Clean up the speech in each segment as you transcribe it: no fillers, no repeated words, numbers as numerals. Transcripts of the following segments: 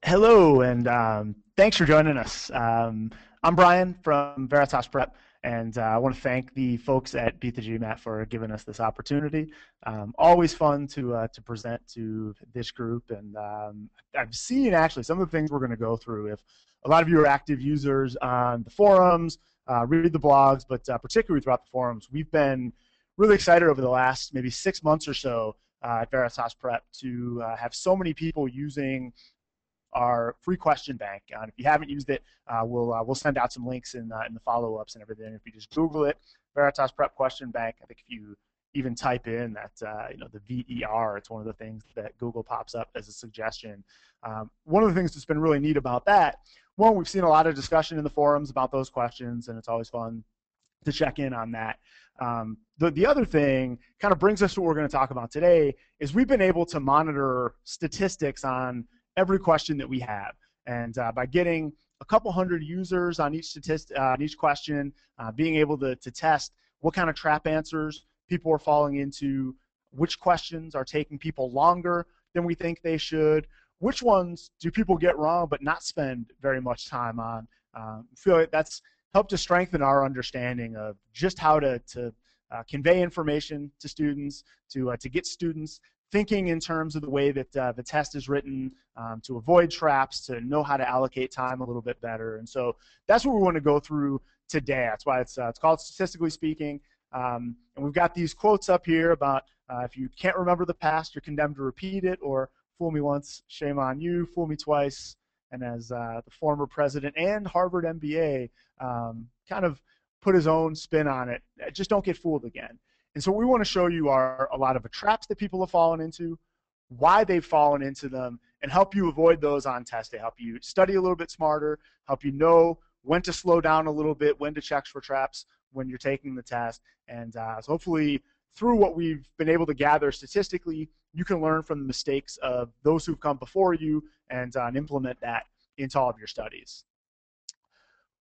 Hello, and thanks for joining us. I'm Brian from Veritas Prep, and I want to thank the folks at Beat the GMAT for giving us this opportunity. Always fun to present to this group, and I've seen actually some of the things we're going to go through. If a lot of you are active users on the forums, read the blogs, but particularly throughout the forums, we've been really excited over the last maybe 6 months or so at Veritas Prep to have so many people using our free question bank. If you haven't used it, we'll send out some links in the follow-ups and everything. If you just Google it, Veritas Prep Question Bank, I think if you even type in that, the VER, it's one of the things that Google pops up as a suggestion. One of the things that's been really neat about that, one, we've seen a lot of discussion in the forums about those questions, and it's always fun to check in on that. The other thing kind of brings us to what we're going to talk about today is we've been able to monitor statistics on every question that we have, and by getting a couple hundred users on each question, being able to test what kind of trap answers people are falling into, which questions are taking people longer than we think they should, which ones do people get wrong but not spend very much time on. I feel like that's helped to strengthen our understanding of just how to convey information to students, to get students thinking in terms of the way that the test is written, to avoid traps, to know how to allocate time a little bit better. And so that's what we want to go through today. That's why it's called Statistically Speaking. And we've got these quotes up here about if you can't remember the past, you're condemned to repeat it, or fool me once, shame on you, fool me twice. And as the former president and Harvard MBA kind of put his own spin on it, just don't get fooled again. And so what we want to show you are a lot of the traps that people have fallen into, why they've fallen into them, and help you avoid those on test day, help you study a little bit smarter, help you know when to slow down a little bit, when to check for traps when you're taking the test. And so hopefully through what we've been able to gather statistically, you can learn from the mistakes of those who've come before you and implement that into all of your studies.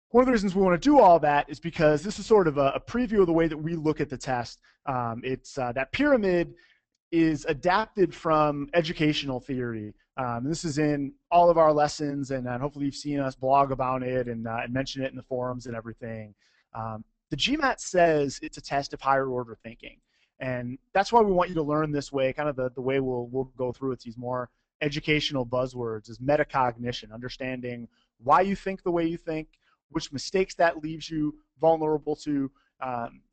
One of the reasons we want to do all that is because this is sort of a preview of the way that we look at the test. It's that pyramid is adapted from educational theory. This is in all of our lessons, and hopefully you've seen us blog about it and mention it in the forums and everything. The GMAT says it's a test of higher order thinking, and that's why we want you to learn this way. Kind of the way we'll go through it, these more educational buzzwords, is metacognition, understanding why you think the way you think, which mistakes that leaves you vulnerable to.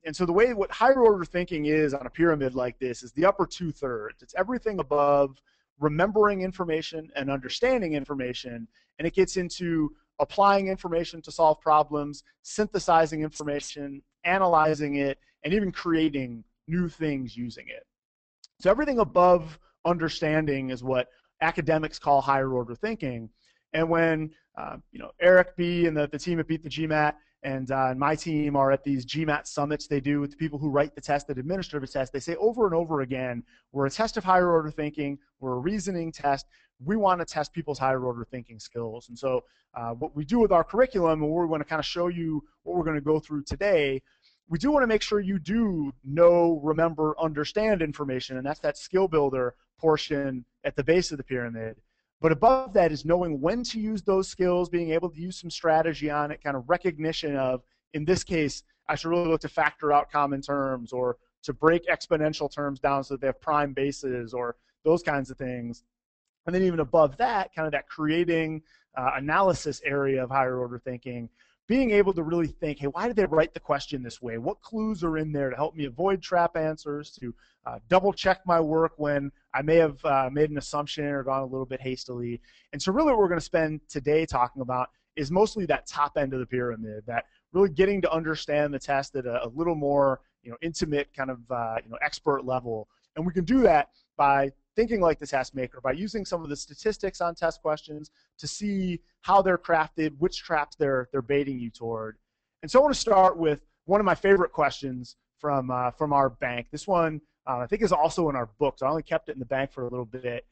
And so the way what higher order thinking is on a pyramid like this is the upper 2/3. It's everything above remembering information and understanding information, and it gets into applying information to solve problems, synthesizing information, analyzing it, and even creating new things using it. So everything above understanding is what academics call higher order thinking. And when Eric B. and the team at Beat the GMAT and my team are at these GMAT summits they do with the people who write the test, that administer the test, they say over and over again, we're a test of higher order thinking, we're a reasoning test, we want to test people's higher order thinking skills. And so what we do with our curriculum, and we want to kind of show you what we're going to go through today, we do want to make sure you do know, remember, understand information, and that's that skill builder portion at the base of the pyramid. But above that is knowing when to use those skills, being able to use some strategy on it, kind of recognition of, in this case, I should really look to factor out common terms or to break exponential terms down so that they have prime bases or those kinds of things. And then even above that, kind of that creating analysis area of higher order thinking, being able to really think, hey, why did they write the question this way? What clues are in there to help me avoid trap answers, to double check my work when I may have made an assumption or gone a little bit hastily. And so really what we're going to spend today talking about is mostly that top end of the pyramid, that really getting to understand the test at a little more intimate kind of expert level. And we can do that by thinking like the test maker, by using some of the statistics on test questions to see how they're crafted, which traps they're baiting you toward. And so I want to start with one of my favorite questions from our bank. This one I think is also in our book, so I only kept it in the bank for a little bit.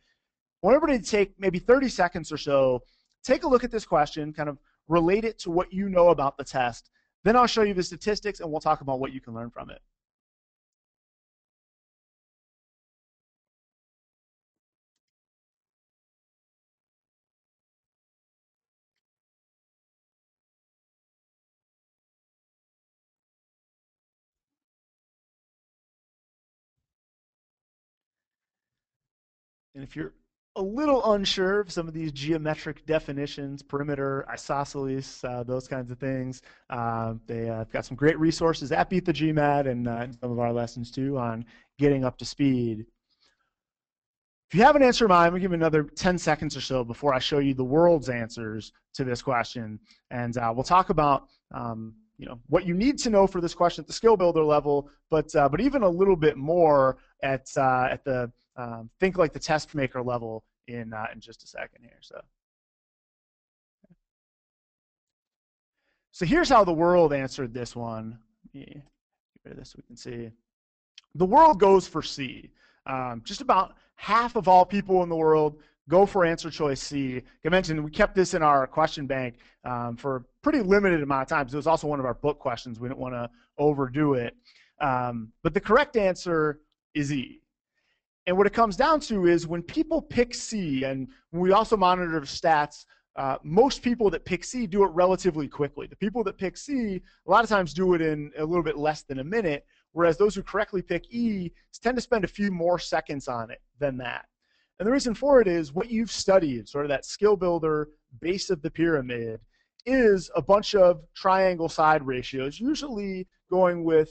I want everybody to take maybe 30 seconds or so, take a look at this question, kind of relate it to what you know about the test. Then I'll show you the statistics, and we'll talk about what you can learn from it. And if you're a little unsure of some of these geometric definitions, perimeter, isosceles, those kinds of things, they've got some great resources at Beat the GMAT and some of our lessons too on getting up to speed. If you have an answer in mind, I'm going to give another 10 seconds or so before I show you the world's answers to this question. And we'll talk about what you need to know for this question at the skill builder level, but even a little bit more at the think like the test maker level in just a second here. So here's how the world answered this one. Get rid of this so we can see. The world goes for C. Just about half of all people in the world go for answer choice C. Like I mentioned, we kept this in our question bank for a pretty limited amount of time. So it was also one of our book questions. We didn't want to overdo it. But the correct answer is E. And what it comes down to is when people pick C, and we also monitor stats, most people that pick C do it relatively quickly. The people that pick C a lot of times do it in a little bit less than a minute, whereas those who correctly pick E tend to spend a few more seconds on it than that. And the reason for it is what you've studied, sort of that skill builder base of the pyramid, is a bunch of triangle side ratios, usually going with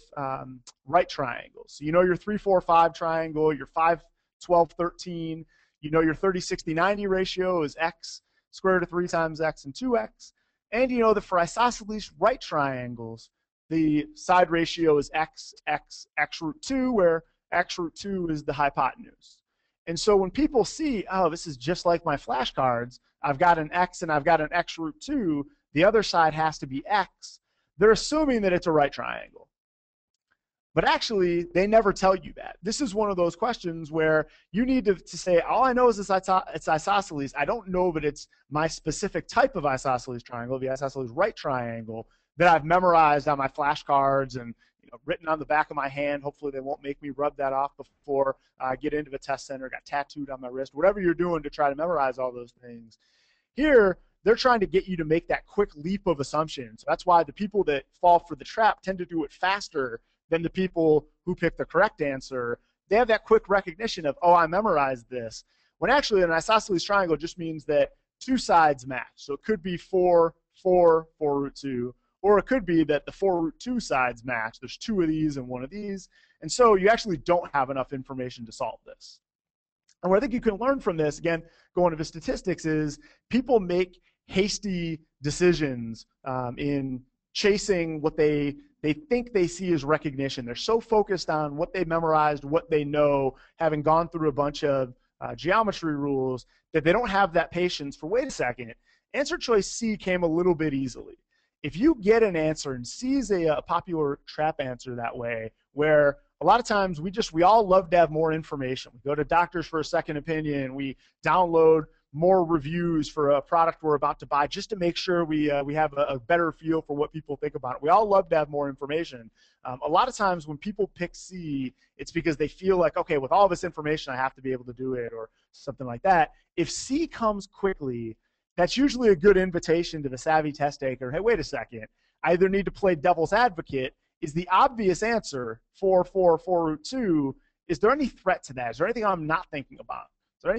right triangles. So you know your 3, 4, 5 triangle, your 5, 12, 13. You know your 30, 60, 90 ratio is x square root of 3 times x and 2x. And you know that for isosceles right triangles, the side ratio is x root 2, where x root 2 is the hypotenuse. And so when people see, oh, this is just like my flashcards, I've got an x and I've got an x root 2, the other side has to be x, they're assuming that it's a right triangle. But actually, they never tell you that. This is one of those questions where you need to say, all I know is it's isosceles. I don't know that it's my specific type of isosceles triangle, the isosceles right triangle, that I've memorized on my flashcards and written on the back of my hand. Hopefully they won't make me rub that off before I get into the test center, got tattooed on my wrist, whatever you're doing to try to memorize all those things. Here, they're trying to get you to make that quick leap of assumption. So that's why the people that fall for the trap tend to do it faster than the people who pick the correct answer. They have that quick recognition of, oh, I memorized this. When actually an isosceles triangle just means that two sides match. So it could be 4, 4, 4 root 2, or it could be that the 4 root 2 sides match. There's 2 of these and 1 of these. And so you actually don't have enough information to solve this. And what I think you can learn from this, again, going to the statistics, is people make hasty decisions in chasing what they think they see as recognition. They're so focused on what they memorized, what they know, having gone through a bunch of geometry rules, that they don't have that patience for, wait a second, answer choice C came a little bit easily. If you get an answer, and C is a popular trap answer that way, where a lot of times we all love to have more information. We go to doctors for a second opinion. We download more reviews for a product we're about to buy just to make sure we have a better feel for what people think about it. We all love to have more information. A lot of times when people pick C, it's because they feel like, okay, with all this information, I have to be able to do it or something like that. If C comes quickly, that's usually a good invitation to the savvy test taker. Hey, wait a second. I either need to play devil's advocate. Is the obvious answer 4, 4, 4 root 2? Is there any threat to that? Is there anything I'm not thinking about? Is there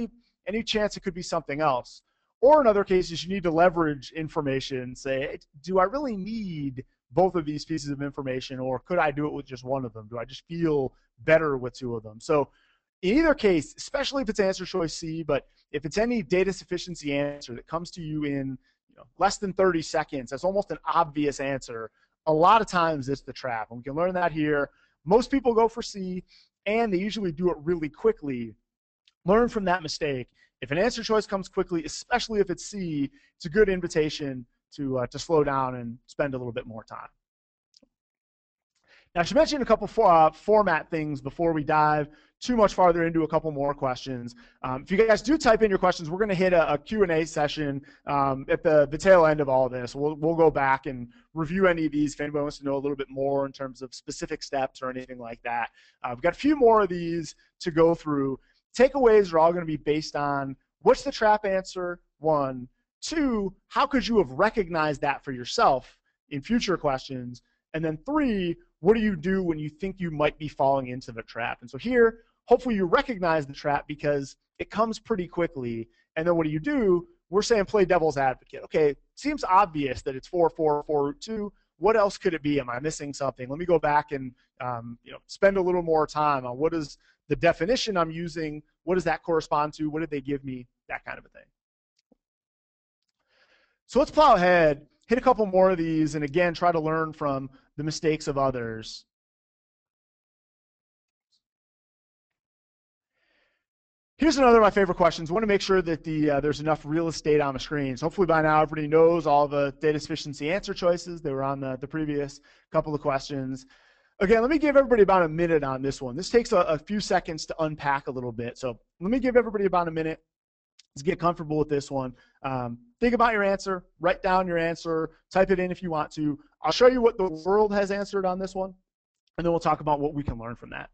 any chance it could be something else? Or in other cases, you need to leverage information and say, do I really need both of these pieces of information, or could I do it with just one of them? Do I just feel better with 2 of them? So in either case, especially if it's answer choice C, but if it's any data sufficiency answer that comes to you in less than 30 seconds, that's almost an obvious answer. A lot of times it's the trap, and we can learn that here. Most people go for C, and they usually do it really quickly. Learn from that mistake. If an answer choice comes quickly, especially if it's C, it's a good invitation to slow down and spend a little bit more time. Now, I should mention a couple format things before we dive too much farther into a couple more questions. If you guys do type in your questions, we're going to hit a Q&A session at the tail end of all of this. We'll go back and review any of these if anybody wants to know a little bit more in terms of specific steps or anything like that. We've got a few more of these to go through. Takeaways are all going to be based on what's the trap answer, 1. 2, how could you have recognized that for yourself in future questions? And then 3, what do you do when you think you might be falling into the trap? And so here, hopefully you recognize the trap because it comes pretty quickly. And then what do? We're saying play devil's advocate. Okay, seems obvious that it's 4, 4, 4 root 2. What else could it be? Am I missing something? Let me go back and spend a little more time on what is the definition I'm using. What does that correspond to? What did they give me? That kind of a thing. So let's plow ahead, hit a couple more of these, and again, try to learn from the mistakes of others. Here's another of my favorite questions. I want to make sure that there's enough real estate on the screen. So hopefully by now everybody knows all the data sufficiency answer choices. They were on the previous couple of questions. Again, let me give everybody about a minute on this one. This takes a few seconds to unpack a little bit. So let me give everybody about a minute to get comfortable with this one. Think about your answer, write down your answer, type it in if you want to. I'll show you what the world has answered on this one, and then we'll talk about what we can learn from that.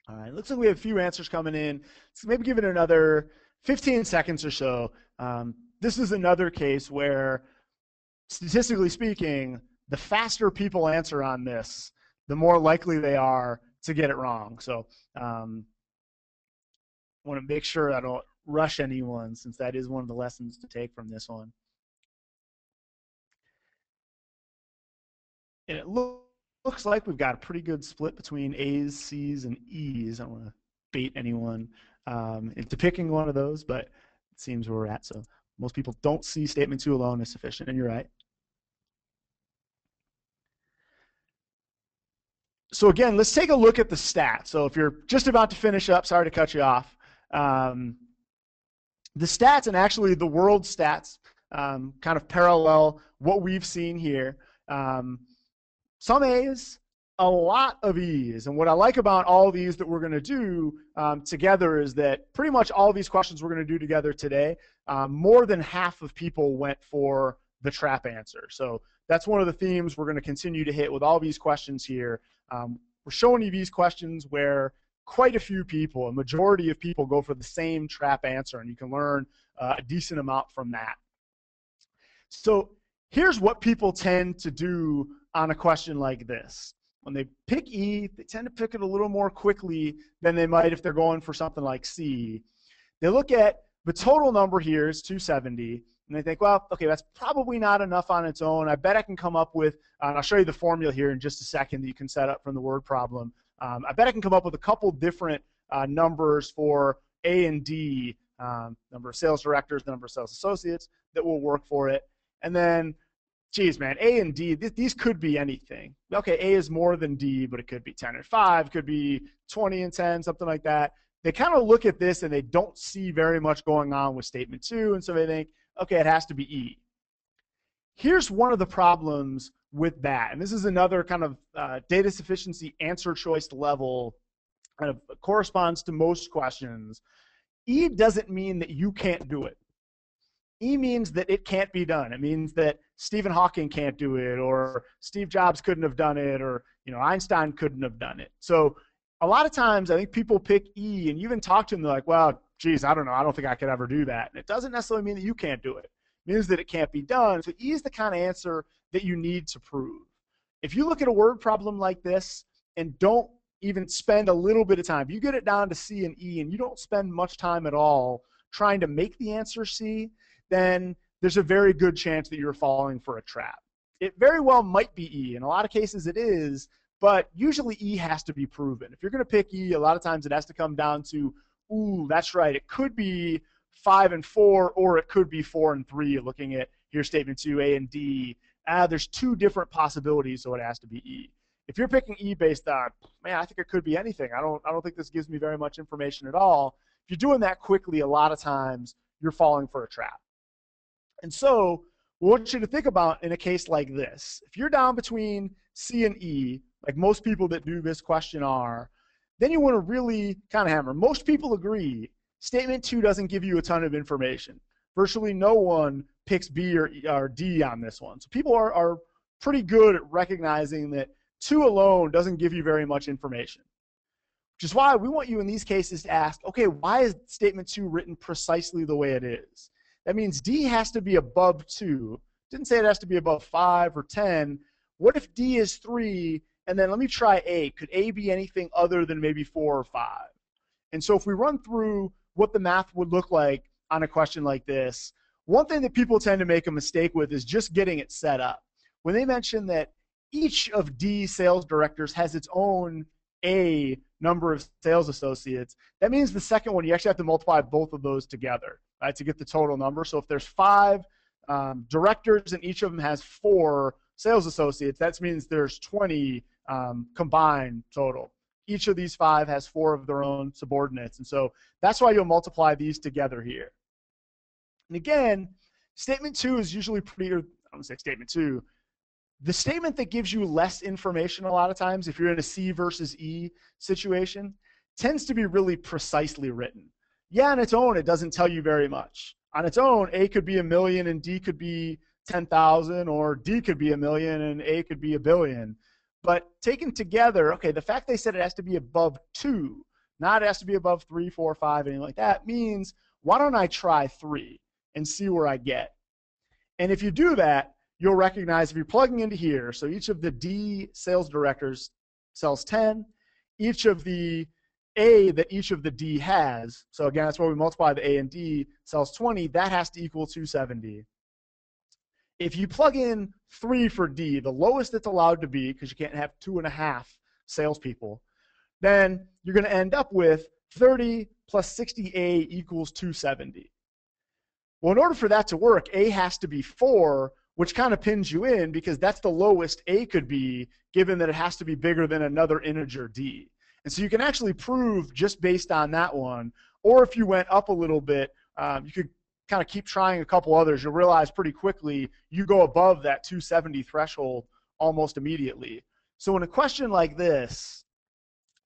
All right, looks like we have a few answers coming in. So maybe give it another 15 seconds or so. This is another case where, statistically speaking, the faster people answer on this, the more likely they are to get it wrong. So I want to make sure I don't rush anyone, since that is one of the lessons to take from this one. And it looks like we've got a pretty good split between A's, C's, and E's. I don't want to bait anyone into picking one of those, but it seems where we're at. So most people don't see statement 2 alone as sufficient, and you're right. So again, let's take a look at the stats. So if you're just about to finish up, sorry to cut you off. The stats, and actually the world stats, kind of parallel what we've seen here. Some A's, a lot of E's. And what I like about all these that we're going to do together is that pretty much all these questions we're going to do together today, more than half of people went for the trap answer. So that's one of the themes we're going to continue to hit with all these questions here. We're showing you these questions where quite a few people, a majority of people, go for the same trap answer, and you can learn a decent amount from that. So here's what people tend to do on a question like this. When they pick E, they tend to pick it a little more quickly than they might if they're going for something like C. They look at the total number here is 270, and they think, well, okay, that's probably not enough on its own. I bet I can come up with, and I'll show you the formula here in just a second that you can set up from the word problem. I bet I can come up with a couple different numbers for A and D, number of sales directors, number of sales associates, that will work for it. And then, geez, man, A and D, these could be anything. Okay, A is more than D, but it could be 10 and 5, could be 20 and 10, something like that. They kind of look at this and they don't see very much going on with statement 2, and so they think, okay, it has to be E. Here's one of the problems with that, and this is another kind of data sufficiency answer choice level, kind of corresponds to most questions. E doesn't mean that you can't do it. E means that it can't be done. It means that Stephen Hawking can't do it, or Steve Jobs couldn't have done it, or Einstein couldn't have done it. So a lot of times I think people pick E, and you even talk to them, they're like, well, geez, I don't know, I don't think I could ever do that. And it doesn't necessarily mean that you can't do it. It means that it can't be done. So E is the kind of answer that you need to prove. If you look at a word problem like this and don't even spend a little bit of time, if you get it down to C and E and you don't spend much time at all trying to make the answer C, then there's a very good chance that you're falling for a trap. It very well might be E. In a lot of cases it is, but usually E has to be proven. If you're going to pick E, a lot of times it has to come down to, ooh, that's right, it could be 5 and 4, or it could be 4 and 3, looking at here statement 2, A and D. There's two different possibilities, so it has to be E. If you're picking E based on, man, I think it could be anything. I don't think this gives me very much information at all. If you're doing that quickly, a lot of times you're falling for a trap. And so what I want you to think about in a case like this, if you're down between C and E, like most people that do this question are, then you want to really kind of hammer. Most people agree statement 2 doesn't give you a ton of information. Virtually no one picks B or D on this one. So people are pretty good at recognizing that 2 alone doesn't give you very much information, which is why we want you in these cases to ask, okay, why is statement 2 written precisely the way it is? That means D has to be above 2. Didn't say it has to be above 5 or 10. What if D is 3? And then let me try A. Could A be anything other than maybe 4 or 5? And so if we run through what the math would look like on a question like this, one thing that people tend to make a mistake with is just getting it set up. When they mention that each of D sales directors has its own A number of sales associates, that means the second one, you actually have to multiply both of those together, right, to get the total number. So if there's 5 directors and each of them has 4 sales associates, that means there's 20 combined total. Each of these 5 has 4 of their own subordinates. And so that's why you'll multiply these together here. And again, statement 2 is usually pretty, or I don't say statement 2, the statement that gives you less information a lot of times, if you're in a C versus E situation, tends to be really precisely written. Yeah, on its own, it doesn't tell you very much. On its own, A could be 1,000,000 and D could be 10,000, or D could be 1,000,000 and A could be 1,000,000,000. But taken together, okay, the fact they said it has to be above 2, not it has to be above 3, 4, 5, anything like that, means why don't I try 3 and see where I get? And if you do that, you'll recognize if you're plugging into here, so each of the D sales directors sells 10, each of the A that each of the D has, so again, that's why we multiply the A and D, sells 20, that has to equal 270. If you plug in 3 for D, the lowest it's allowed to be, because you can't have 2.5 salespeople, then you're going to end up with 30 plus 60A equals 270. Well, in order for that to work, A has to be 4, which kind of pins you in because that's the lowest A could be, given that it has to be bigger than another integer D. And so you can actually prove just based on that one, or if you went up a little bit, you could kind of keep trying a couple others. You'll realize pretty quickly you go above that 270 threshold almost immediately. So in a question like this,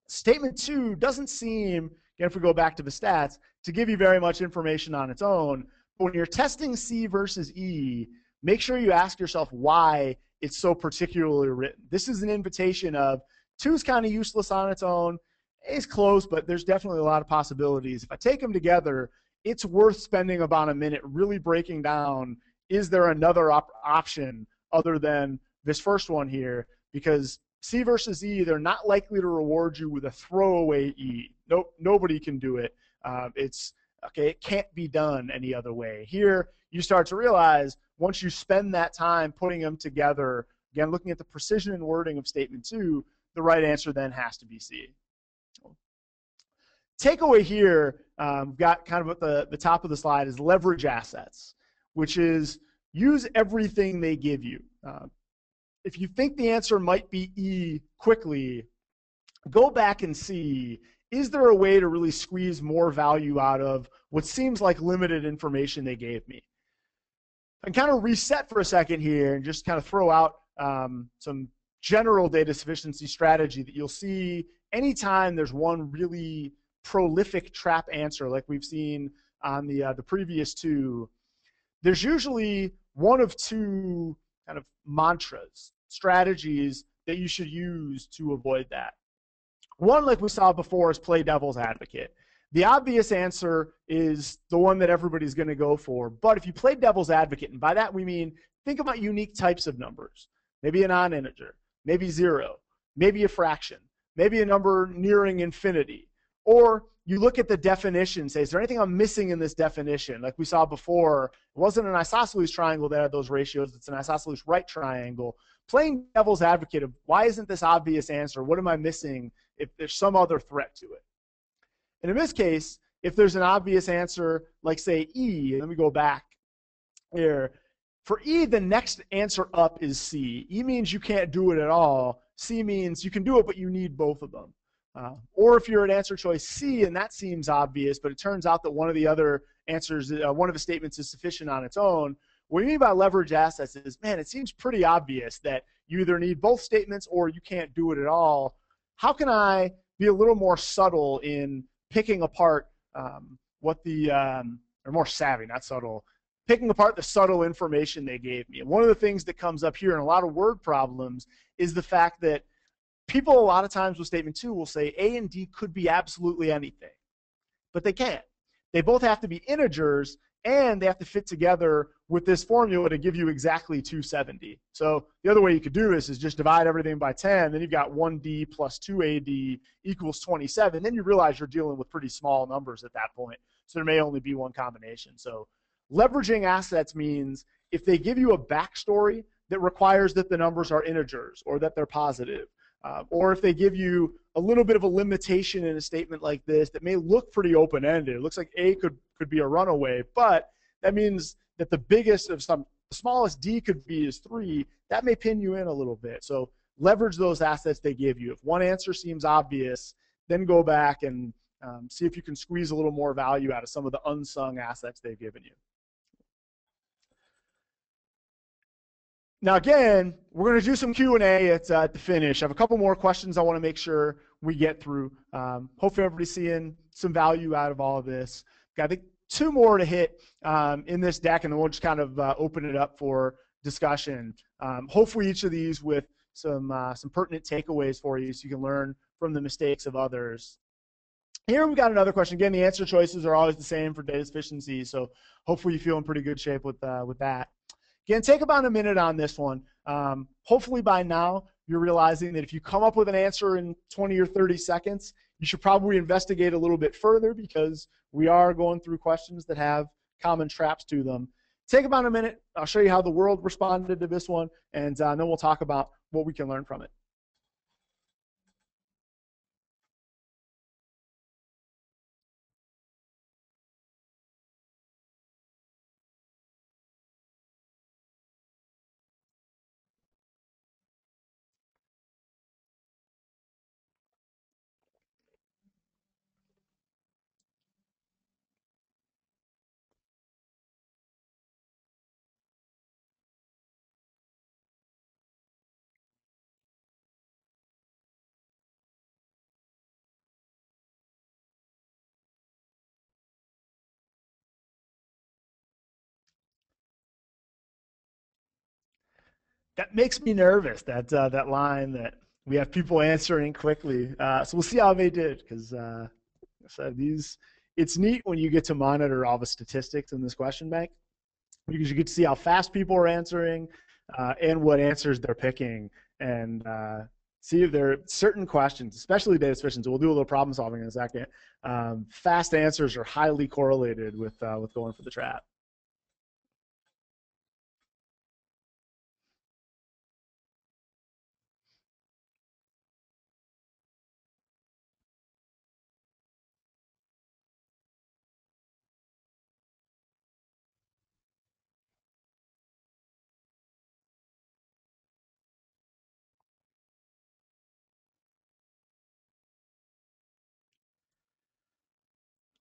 statement 2 doesn't seem, again, if we go back to the stats, to give you very much information on its own. But when you're testing C versus E, make sure you ask yourself why it's so particularly written. This is an invitation of 2 is kind of useless on its own. A is close, but there's definitely a lot of possibilities. If I take them together, it's worth spending about a minute really breaking down, is there another option other than this first one here? Because C versus E, they're not likely to reward you with a throwaway E. Nope, nobody can do it. It can't be done any other way. Here, you start to realize once you spend that time putting them together, again, looking at the precision and wording of statement 2, the right answer then has to be C. Takeaway here, got kind of at the top of the slide, is leverage assets, which is use everything they give you. If you think the answer might be E quickly, go back and see, is there a way to really squeeze more value out of what seems like limited information they gave me? And kind of reset for a second here and just kind of throw out some general data sufficiency strategy that you'll see anytime there's one really prolific trap answer like we've seen on the previous 2. There's usually one of 2 kind of mantras, strategies that you should use to avoid that. One, like we saw before, is play devil's advocate. The obvious answer is the one that everybody's going to go for. But if you play devil's advocate, and by that we mean think about unique types of numbers, maybe a non-integer, maybe 0, maybe a fraction, maybe a number nearing infinity, or you look at the definition, say, is there anything I'm missing in this definition? Like we saw before, it wasn't an isosceles triangle that had those ratios. It's an isosceles right triangle. Playing devil's advocate of why isn't this obvious answer? What am I missing if there's some other threat to it? And in this case, if there's an obvious answer, like say E, let me go back here. For E, the next answer up is C. E means you can't do it at all. C means you can do it, but you need both of them. Or if you're at answer choice C, and that seems obvious, but it turns out that one of the other answers, one of the statements is sufficient on its own. What we mean by leverage assets is, man, it seems pretty obvious that you either need both statements or you can't do it at all. How can I be a little more subtle in picking apart what the, or more savvy, not subtle, picking apart the subtle information they gave me? And one of the things that comes up here in a lot of word problems is the fact that people a lot of times with statement 2 will say A and D could be absolutely anything, but they can't. They both have to be integers, and they have to fit together with this formula to give you exactly 270. So the other way you could do this is just divide everything by 10, then you've got 1D plus 2AD equals 27. Then you realize you're dealing with pretty small numbers at that point, so there may only be one combination. So leveraging assets means if they give you a backstory that requires that the numbers are integers or that they're positive, or if they give you a little bit of a limitation in a statement like this that may look pretty open-ended. It looks like A could be a runaway, but that means that the biggest of the smallest D could be is 3. That may pin you in a little bit. So leverage those assets they give you. If one answer seems obvious, then go back and see if you can squeeze a little more value out of some of the unsung assets they've given you. Now, again, we're going to do some Q&A at the finish. I have a couple more questions I want to make sure we get through. Hopefully, everybody's seeing some value out of all of this. Got, I think, 2 more to hit in this deck, and then we'll just kind of open it up for discussion. Hopefully, each of these with some pertinent takeaways for you so you can learn from the mistakes of others. Here we've got another question. Again, the answer choices are always the same for data sufficiency, so hopefully you feel in pretty good shape with that. Again, take about a minute on this one. Hopefully by now you're realizing that if you come up with an answer in 20 or 30 seconds, you should probably investigate a little bit further because we are going through questions that have common traps to them. Take about a minute. I'll show you how the world responded to this one, and then we'll talk about what we can learn from it. That makes me nervous, that line that we have people answering quickly. So we'll see how they did, because so it's neat when you get to monitor all the statistics in this question bank, because you get to see how fast people are answering and what answers they're picking, and see if there are certain questions, especially data sufficiency. We'll do a little problem solving in a second. Fast answers are highly correlated with going for the trap.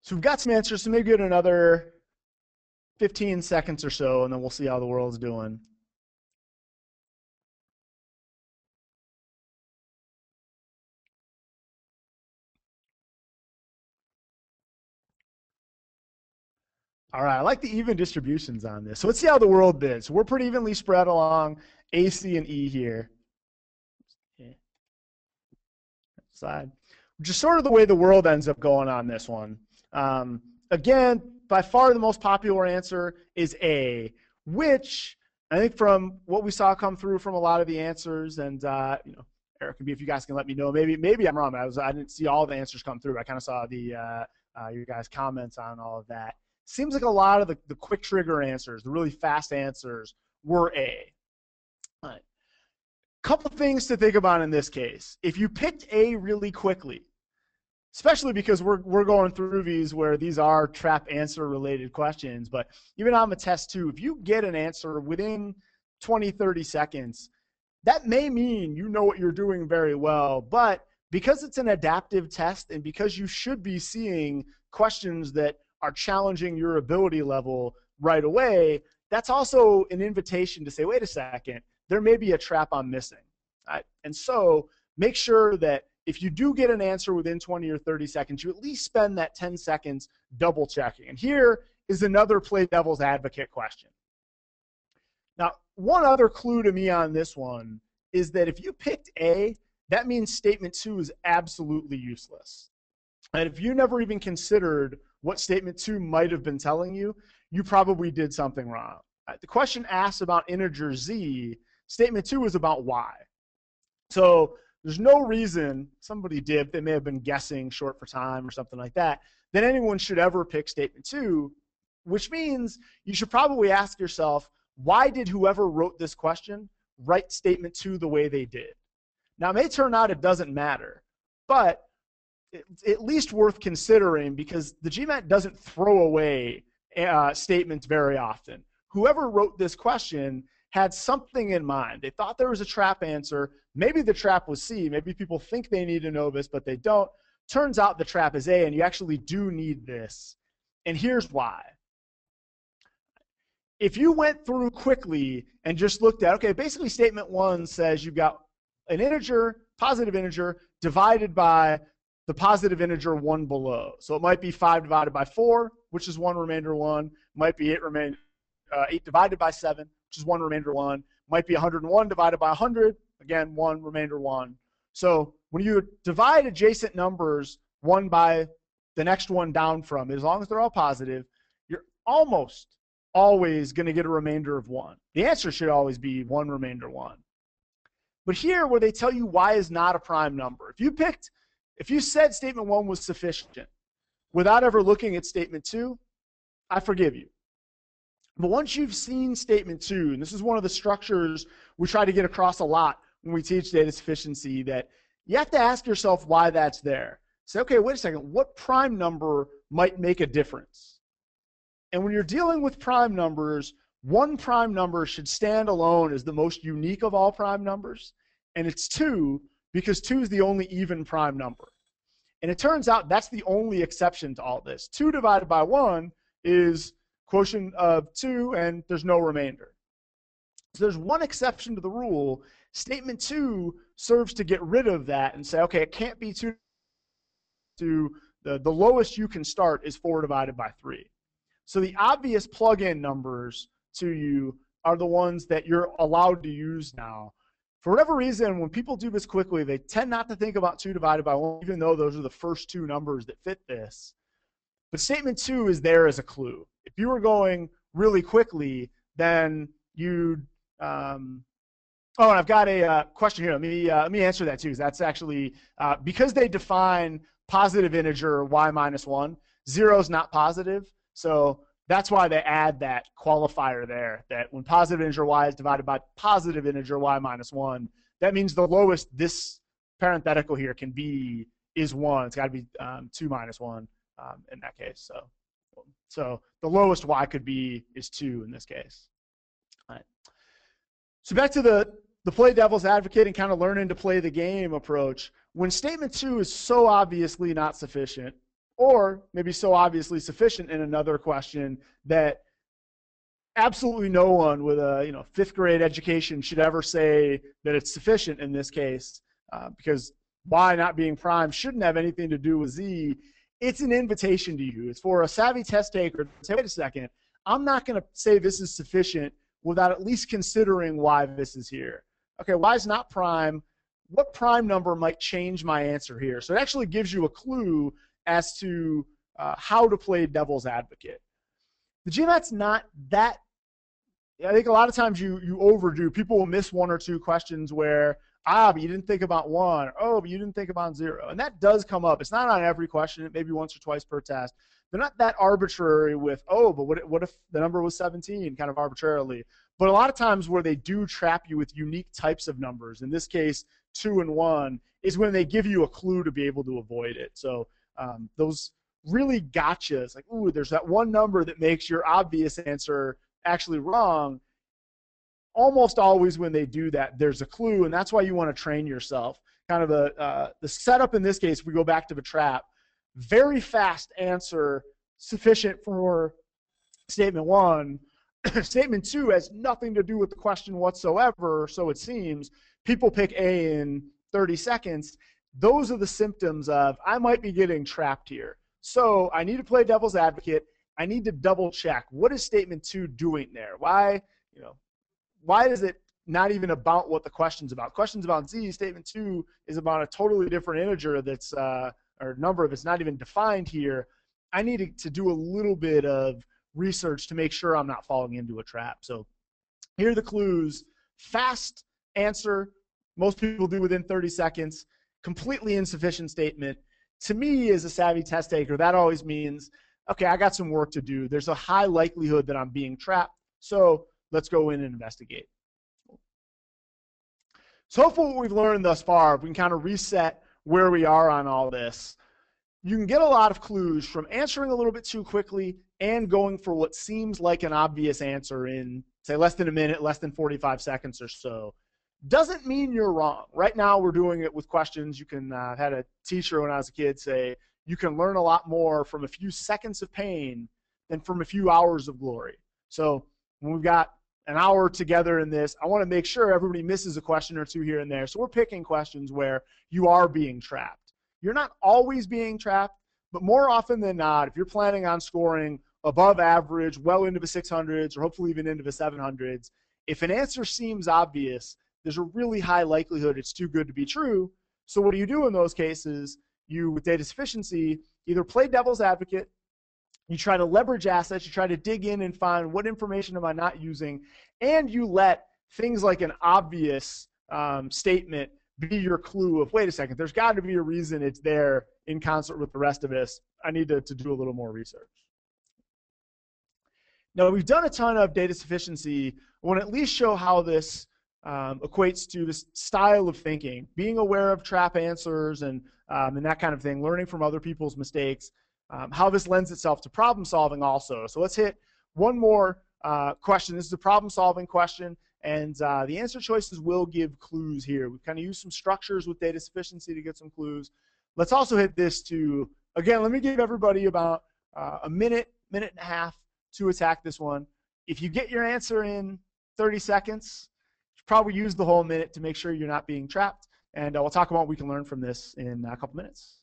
So we've got some answers, so maybe get another 15 seconds or so, and then we'll see how the world's doing. All right, I like the even distributions on this. So let's see how the world did. So we're pretty evenly spread along A, C, and E here. Okay. Side, which is sort of the way the world ends up going on this one. Again, by far the most popular answer is A, which I think from what we saw come through from a lot of the answers, and you know, Eric and B, if you guys can let me know, maybe I'm wrong. I didn't see all the answers come through. I kind of saw the your guys' comments on all of that. Seems like a lot of the quick trigger answers, the really fast answers, were A. All right. Couple things to think about in this case. If you picked A really quickly, especially because we're going through these where these are trap answer related questions, but even on the test too, if you get an answer within 20, 30 seconds, that may mean you know what you're doing very well, but because it's an adaptive test and because you should be seeing questions that are challenging your ability level right away, that's also an invitation to say, wait a second, there may be a trap I'm missing. Right? And so make sure that if you do get an answer within 20 or 30 seconds, you at least spend that 10 seconds double checking. And here is another play devil's advocate question. Now, one other clue to me on this one is that if you picked A, that means statement 2 is absolutely useless. And if you never even considered what statement 2 might have been telling you, you probably did something wrong. The question asks about integer z. Statement 2 is about y. So there's no reason, somebody did, they may have been guessing short for time or something like that anyone should ever pick statement 2, which means you should probably ask yourself, why did whoever wrote this question write statement 2 the way they did? Now, it may turn out it doesn't matter, but it's at least worth considering because the GMAT doesn't throw away statements very often. Whoever wrote this question had something in mind. They thought there was a trap answer. Maybe the trap was C. Maybe people think they need to know this, but they don't. Turns out the trap is A, and you actually do need this. And here's why. If you went through quickly and just looked at, okay, basically statement 1 says you've got an integer, positive integer, divided by the positive integer 1 below. So it might be 5 divided by 4, which is 1 remainder 1. It might be 8 divided by 7, which is 1 remainder 1. Might be 101 divided by 100, again, 1 remainder 1. So when you divide adjacent numbers one by the next one down from it, as long as they're all positive, you're almost always going to get a remainder of 1. The answer should always be 1 remainder 1. But here, where they tell you y is not a prime number, if you said statement 1 was sufficient without ever looking at statement 2, I forgive you. But once you've seen statement 2, and this is one of the structures we try to get across a lot when we teach data sufficiency, that you have to ask yourself why that's there. Say, okay, wait a second, what prime number might make a difference? And when you're dealing with prime numbers, one prime number should stand alone as the most unique of all prime numbers, and it's 2 because 2 is the only even prime number. And it turns out that's the only exception to all this. 2 divided by 1 is quotient of 2, and there's no remainder. So there's one exception to the rule. Statement 2 serves to get rid of that and say, okay, it can't be 2. The lowest you can start is 4 divided by 3. So the obvious plug-in numbers to you are the ones that you're allowed to use now. For whatever reason, when people do this quickly, they tend not to think about 2 divided by 1, even though those are the first 2 numbers that fit this. But statement 2 is there as a clue. If you were going really quickly, then you'd oh, and I've got a question here. Let me answer that too. That's actually because they define positive integer y minus 1. 0 is not positive, so that's why they add that qualifier there. That when positive integer y is divided by positive integer y minus 1, that means the lowest this parenthetical here can be is 1. It's got to be 2 minus 1 in that case. So the lowest y could be is 2 in this case. All right. So back to the play devil's advocate and kind of learning to play the game approach. When statement 2 is so obviously not sufficient, or maybe so obviously sufficient in another question that absolutely no one with a 5th grade education should ever say that it's sufficient in this case, because y not being prime shouldn't have anything to do with z. It's an invitation to you. It's for a savvy test taker to say, wait a second, I'm not going to say this is sufficient without at least considering why this is here. Okay, y is not prime. What prime number might change my answer here? So it actually gives you a clue as to how to play devil's advocate. The GMAT's not that, I think a lot of times you overdo. People will miss 1 or 2 questions where but you didn't think about one. Oh, but you didn't think about zero. And that does come up. It's not on every question. It may be once or twice per test. They're not that arbitrary with, oh, but what if the number was 17, kind of arbitrarily. But a lot of times where they do trap you with unique types of numbers, in this case, 2 and 1, is when they give you a clue to be able to avoid it. So those really gotchas, like, ooh, there's that one number that makes your obvious answer actually wrong. Almost always when they do that, there's a clue, and that's why you want to train yourself. Kind of the setup in this case, we go back to the trap. Very fast answer, sufficient for statement one. Statement two has nothing to do with the question whatsoever, so it seems. People pick A in 30 seconds. Those are the symptoms of, I might be getting trapped here. So I need to play devil's advocate. I need to double check. What is statement two doing there? Why is it not even about what the question's about? Question's about Z. Statement two is about a totally different integer that's or number that's not even defined here. I need to do a little bit of research to make sure I'm not falling into a trap. So here are the clues. Fast answer. Most people do within 30 seconds. Completely insufficient statement. To me, as a savvy test taker, that always means, okay, I got some work to do. There's a high likelihood that I'm being trapped. So let's go in and investigate. So hopefully what we've learned thus far, we can kind of reset where we are on all this. You can get a lot of clues from answering a little bit too quickly and going for what seems like an obvious answer in, say, less than a minute, less than 45 seconds or so. Doesn't mean you're wrong. Right now we're doing it with questions. You can, had a teacher when I was a kid say, you can learn a lot more from a few seconds of pain than from a few hours of glory. So when we've got an hour together in this, I want to make sure everybody misses a question or two here and there. So we're picking questions where you are being trapped. You're not always being trapped, but more often than not, if you're planning on scoring above average, well into the 600s, or hopefully even into the 700s, if an answer seems obvious, there's a really high likelihood it's too good to be true. So what do you do in those cases? You, with data sufficiency, either play devil's advocate, you try to leverage assets, you try to dig in and find what information am I not using, and you let things like an obvious statement be your clue of, wait a second, there's got to be a reason it's there in concert with the rest of us. I need to do a little more research. Now, we've done a ton of data sufficiency. I want to at least show how this equates to this style of thinking, being aware of trap answers and that kind of thing, learning from other people's mistakes, how this lends itself to problem solving also. So let's hit one more question. This is a problem solving question, and the answer choices will give clues here. We've kind of used some structures with data sufficiency to get some clues. Let's also hit this to, again, let me give everybody about a minute, minute and a half to attack this one. If you get your answer in 30 seconds, you probably use the whole minute to make sure you're not being trapped. And we'll talk about what we can learn from this in a couple minutes.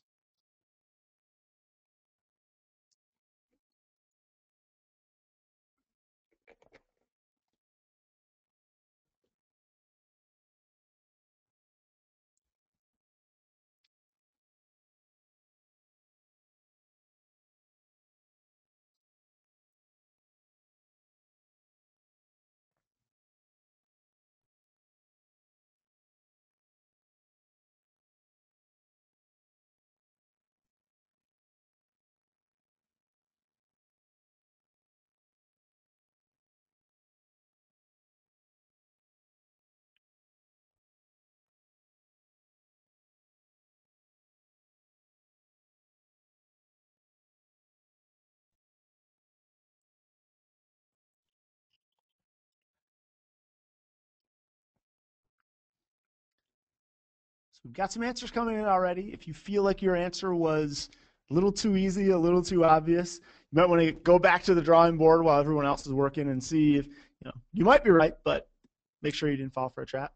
So we've got some answers coming in already. If you feel like your answer was a little too easy, a little too obvious, you might want to go back to the drawing board while everyone else is working and see if, you might be right, but make sure you didn't fall for a trap.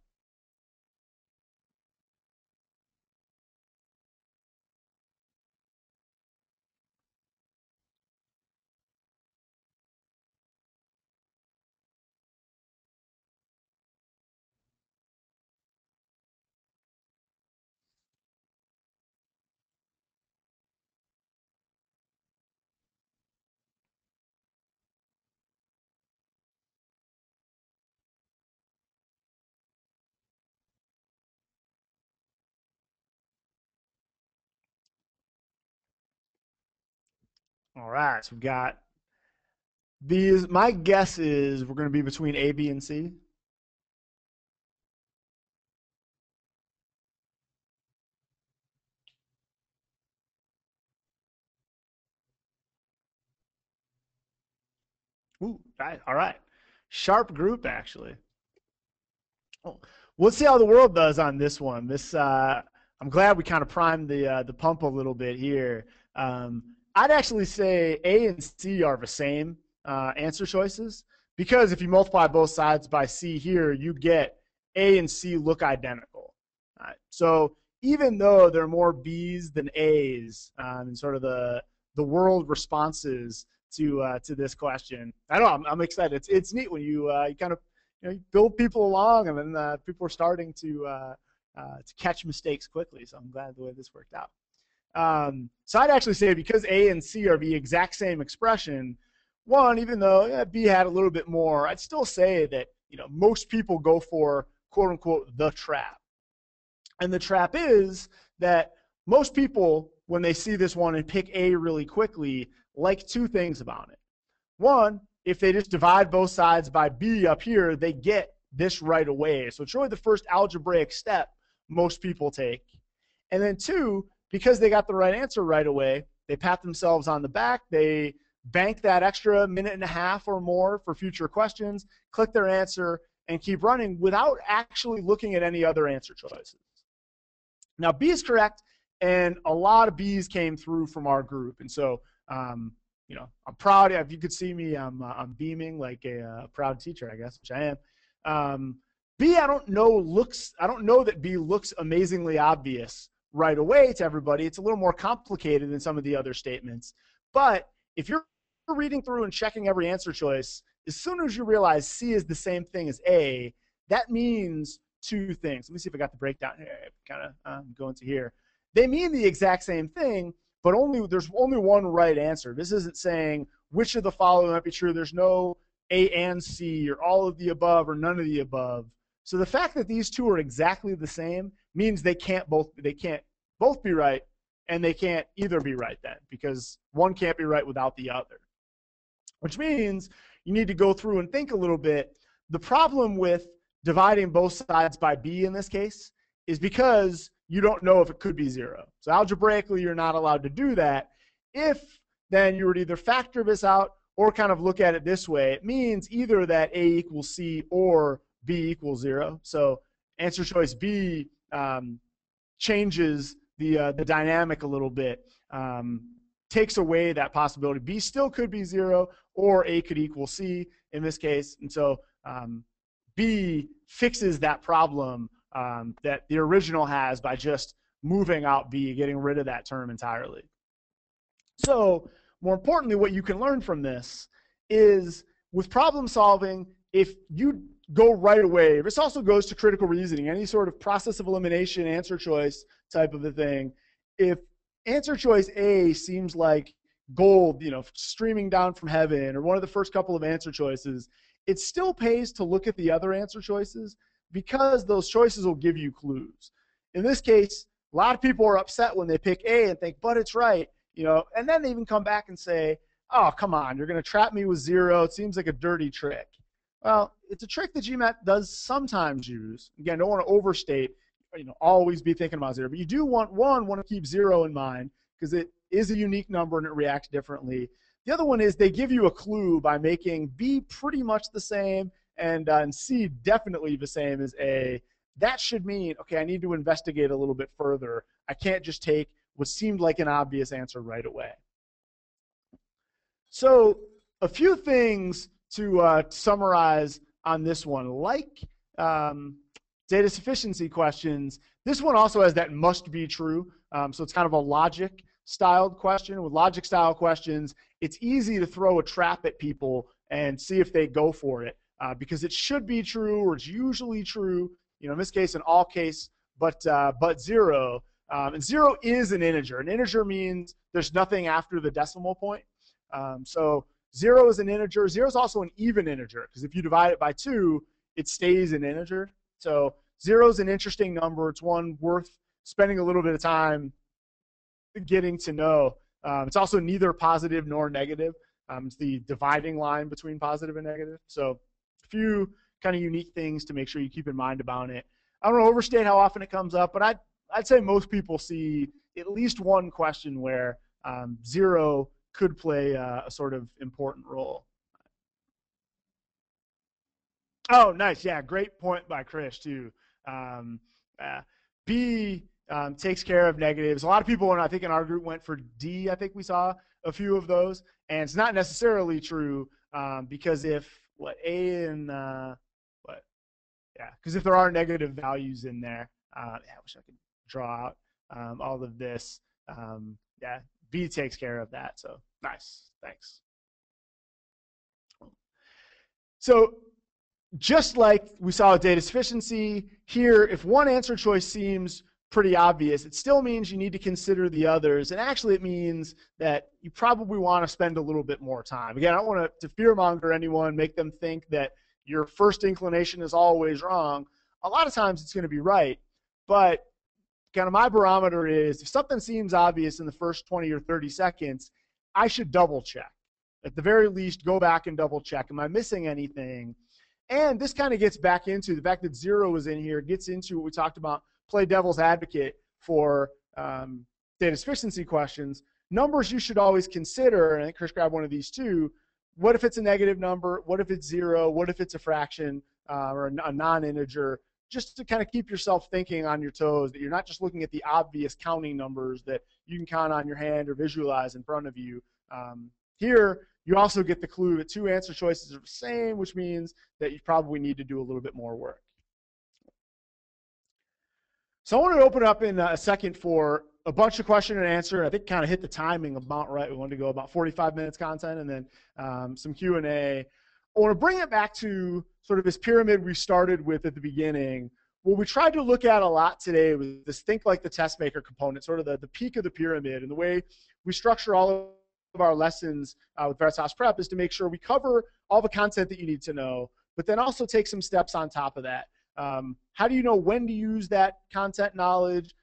All right, so we've got these. My guess is we're going to be between A, B, and C. Ooh, right, all right. Sharp group, actually. Oh, we'll see how the world does on this one. I'm glad we kind of primed the pump a little bit here. I'd actually say A and C are the same answer choices because if you multiply both sides by C here, you get A and C look identical. So even though there are more B's than A's in sort of the world responses to this question, I know I'm excited. It's neat when you kind of you build people along, and then people are starting to catch mistakes quickly. So I'm glad the way this worked out. So I'd actually say because A and C are the exact same expression, one, even though B had a little bit more, I'd still say that most people go for quote unquote the trap. And the trap is that most people, when they see this one and pick A really quickly, like two things about it. One, if they just divide both sides by B up here, they get this right away. So it's really the first algebraic step most people take. And then two, because they got the right answer right away, they pat themselves on the back. They bank that extra minute and a half or more for future questions, click their answer, and keep running without actually looking at any other answer choices. Now, B is correct, and a lot of B's came through from our group. And so, I'm proud. If you could see me, I'm beaming like a proud teacher, I guess, which I am. B, I don't know that B looks amazingly obvious right away to everybody. It's a little more complicated than some of the other statements. But if you're reading through and checking every answer choice, as soon as you realize C is the same thing as A, that means two things. Let me see if I got the breakdown here. Kind of go into here. They mean the exact same thing, but there's only one right answer. This isn't saying which of the following might be true. There's no A and C or all of the above or none of the above. So the fact that these two are exactly the same means they can't both be right, and they can't either be right then, because one can't be right without the other. Which means you need to go through and think a little bit. The problem with dividing both sides by B in this case is because you don't know if it could be zero. So algebraically, you're not allowed to do that. If then you would either factor this out or kind of look at it this way, it means either that A equals C or B equals zero. So answer choice B changes the dynamic a little bit, takes away that possibility. B still could be zero, or A could equal C in this case. And so B fixes that problem that the original has by just moving out B, getting rid of that term entirely. So more importantly, what you can learn from this is with problem solving, if you go right away, this also goes to critical reasoning, any sort of process of elimination, answer choice type of a thing. If answer choice A seems like gold, streaming down from heaven, or one of the first couple of answer choices, it still pays to look at the other answer choices because those choices will give you clues. In this case, a lot of people are upset when they pick A and think, but it's right, and then they even come back and say, oh, come on, you're going to trap me with zero. It seems like a dirty trick. Well, it's a trick that GMAT does sometimes use. Again, don't want to overstate, always be thinking about zero, but you do want to keep zero in mind because it is a unique number and it reacts differently. The other one is they give you a clue by making B pretty much the same and C definitely the same as A. That should mean, okay, I need to investigate a little bit further. I can't just take what seemed like an obvious answer right away. So a few things to summarize on this one. Like data sufficiency questions, this one also has that must be true. So it's kind of a logic styled question. With logic style questions, it's easy to throw a trap at people and see if they go for it because it should be true or it's usually true. In this case, in all case, but zero. And zero is an integer. An integer means there's nothing after the decimal point. So zero is an integer. Zero is also an even integer because if you divide it by 2, it stays an integer. So zero is an interesting number. It's one worth spending a little bit of time getting to know. It's also neither positive nor negative. It's the dividing line between positive and negative. So a few kind of unique things to make sure you keep in mind about it. I don't want to overstate how often it comes up, but I'd say most people see at least one question where zero could play a sort of important role. Oh, nice. Yeah, great point by Chris, too. Um, B takes care of negatives. A lot of people, I think in our group, went for D. I think we saw a few of those. And it's not necessarily true because if, A and, because if there are negative values in there, I wish I could draw out all of this. Yeah, B takes care of that. So nice. Thanks. So just like we saw with data sufficiency, here, if one answer choice seems pretty obvious, it still means you need to consider the others. And actually, it means that you probably want to spend a little bit more time. Again, I don't want to fearmonger anyone, make them think that your first inclination is always wrong. A lot of times it's going to be right. But kind of my barometer is if something seems obvious in the first 20 or 30 seconds, I should double check. At the very least, go back and double check. Am I missing anything? And this kind of gets back into the fact that zero is in here, gets into what we talked about, play devil's advocate for data sufficiency questions. Numbers you should always consider, and I think Chris grabbed one of these too. What if it's a negative number? What if it's zero? What if it's a fraction or a non-integer? Just to kind of keep yourself thinking on your toes, that you're not just looking at the obvious counting numbers that you can count on your hand or visualize in front of you. Here, you also get the clue that two answer choices are the same, which means that you probably need to do a little bit more work. So I want to open up in a second for a bunch of question and answer. I think kind of hit the timing about right. We wanted to go about 45 minutes content and then some Q&A. I want to bring it back to sort of this pyramid we started with at the beginning. What we tried to look at a lot today was this think like the test maker component, sort of the peak of the pyramid. And the way we structure all of our lessons with Veritas Prep is to make sure we cover all the content that you need to know, but then also take some steps on top of that. How do you know when to use that content knowledge,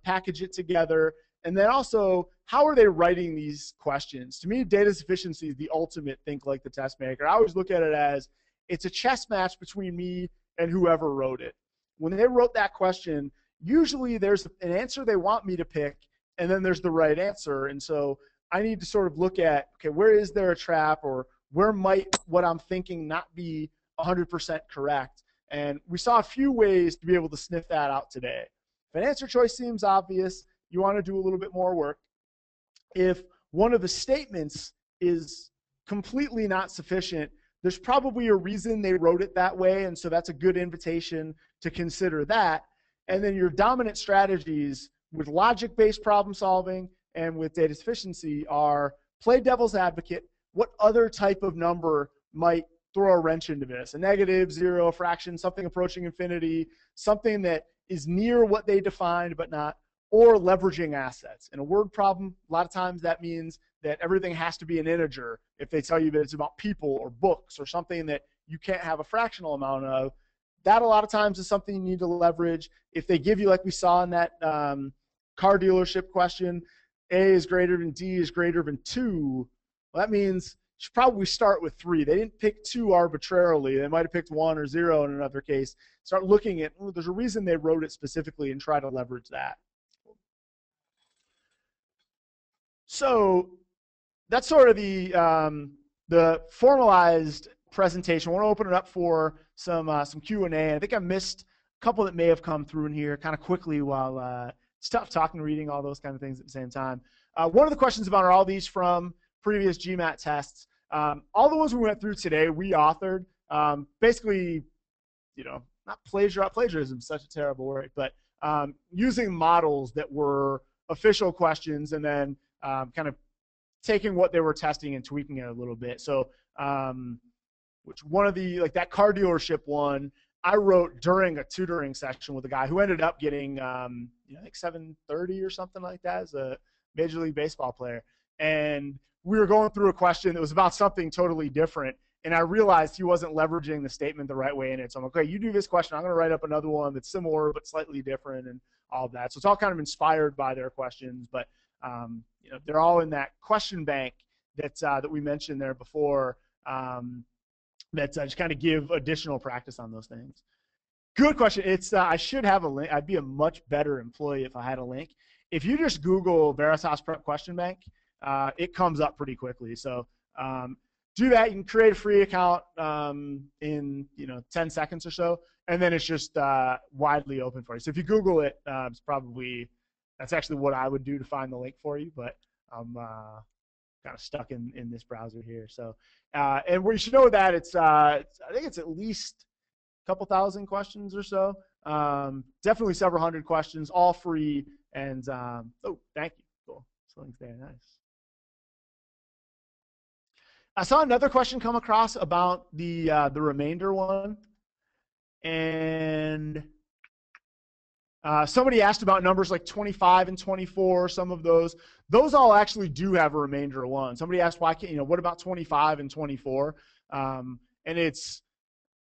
package it together, and then also how are they writing these questions? To me, data sufficiency is the ultimate think like the test maker. I always look at it as it's a chess match between me and whoever wrote it. When they wrote that question, usually there's an answer they want me to pick, and then there's the right answer. And so I need to sort of look at, okay, where is there a trap, or where might what I'm thinking not be 100% correct? And we saw a few ways to be able to sniff that out today. If an answer choice seems obvious, you want to do a little bit more work. If one of the statements is completely not sufficient, there's probably a reason they wrote it that way, and so that's a good invitation to consider that. And then your dominant strategies with logic-based problem solving and with data sufficiency are play devil's advocate. What other type of number might throw a wrench into this? A negative, zero, a fraction, something approaching infinity, something that is near what they defined but not, or leveraging assets. In a word problem, a lot of times that means that everything has to be an integer. If they tell you that it's about people or books or something that you can't have a fractional amount of, that a lot of times is something you need to leverage. If they give you, like we saw in that car dealership question, A is greater than D is greater than 2, well, that means you should probably start with 3. They didn't pick 2 arbitrarily. They might have picked 1 or 0 in another case. Start looking at, there's a reason they wrote it specifically, and try to leverage that. So that's sort of the formalized presentation. I want to open it up for some Q&A. I think I missed a couple that may have come through in here kind of quickly while it's tough talking and reading all those kind of things at the same time. One of the questions about are all these from previous GMAT tests. All the ones we went through today, we authored. Basically, not plagiarism is such a terrible word, but using models that were official questions and then kind of taking what they were testing and tweaking it a little bit. So which one of the, like that car dealership one, I wrote during a tutoring section with a guy who ended up getting, I think 730 or something like that as a Major League Baseball player. And we were going through a question that was about something totally different. And I realized he wasn't leveraging the statement the right way in it. So I'm like, okay, you do this question. I'm going to write up another one that's similar but slightly different and all of that. So it's all kind of inspired by their questions. But they're all in that question bank that we mentioned there before, that just kind of give additional practice on those things. Good question. It's I should have a link. I'd be a much better employee if I had a link. If you just Google Veritas Prep Question Bank, it comes up pretty quickly. So do that. You can create a free account in 10 seconds or so, and then it's just widely open for you. So if you Google it, that's actually what I would do to find the link for you. But I'm kind of stuck in this browser here. So and you should know that I think it's at least couple thousand questions or so. Definitely several hundred questions, all free. And oh, thank you. Cool. Something's there. Nice. I saw another question come across about the remainder one, and somebody asked about numbers like 25 and 24. Some of those all actually do have a remainder of one. Somebody asked why can't what about 25 and 24? And it's